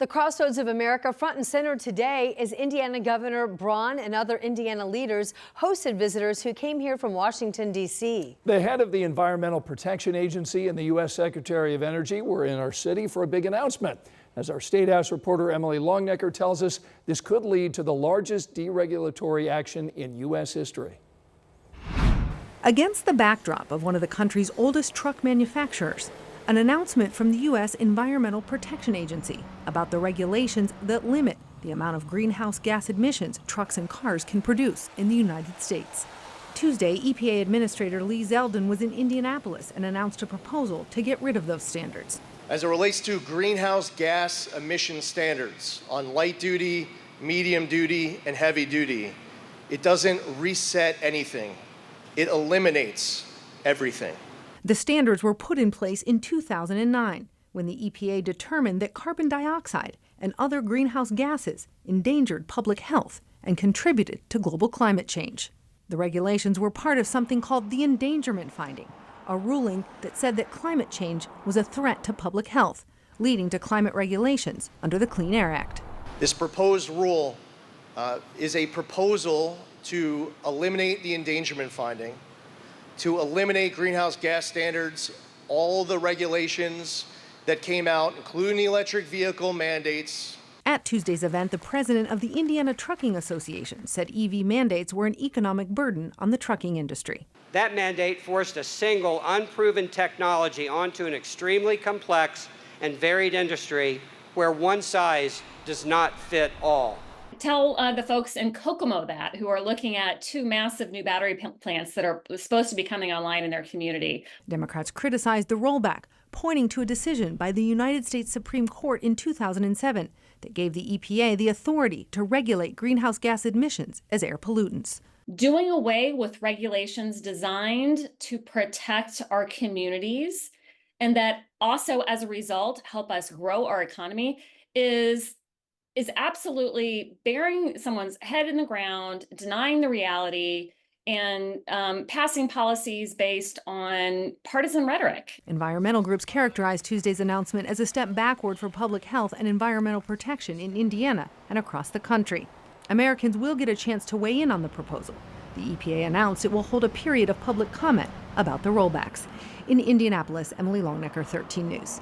The crossroads of America front and center today as Indiana Governor Braun and other Indiana leaders hosted visitors who came here from Washington, D.C. The head of the Environmental Protection Agency and the U.S. Secretary of Energy were in our city for a big announcement. As our State House reporter Emily Longnecker tells us, this could lead to the largest deregulatory action in U.S. history. Against the backdrop of one of the country's oldest truck manufacturers, an announcement from the U.S. Environmental Protection Agency about the regulations that limit the amount of greenhouse gas emissions trucks and cars can produce in the United States. Tuesday, EPA Administrator Lee Zeldin was in Indianapolis and announced a proposal to get rid of those standards. As it relates to greenhouse gas emission standards on light duty, medium duty, and heavy duty, it doesn't reset anything. It eliminates everything. The standards were put in place in 2009 when the EPA determined that carbon dioxide and other greenhouse gases endangered public health and contributed to global climate change. The regulations were part of something called the endangerment finding, a ruling that said that climate change was a threat to public health, leading to climate regulations under the Clean Air Act. This proposed rule is a proposal to eliminate the endangerment finding, to eliminate greenhouse gas standards, all the regulations that came out, including the electric vehicle mandates. At Tuesday's event, the president of the Indiana Trucking Association said EV mandates were an economic burden on the trucking industry. That mandate forced a single, unproven technology onto an extremely complex and varied industry where one size does not fit all. Tell the folks in Kokomo that, who are looking at two massive new battery plants that are supposed to be coming online in their community. Democrats criticized the rollback, pointing to a decision by the United States Supreme Court in 2007 that gave the EPA the authority to regulate greenhouse gas emissions as air pollutants. Doing away with regulations designed to protect our communities and that also, as a result, help us grow our economy is absolutely burying someone's head in the ground, denying the reality, and passing policies based on partisan rhetoric. Environmental groups characterized Tuesday's announcement as a step backward for public health and environmental protection in Indiana and across the country. Americans will get a chance to weigh in on the proposal. The EPA announced it will hold a period of public comment about the rollbacks. In Indianapolis, Emily Longnecker, 13 News.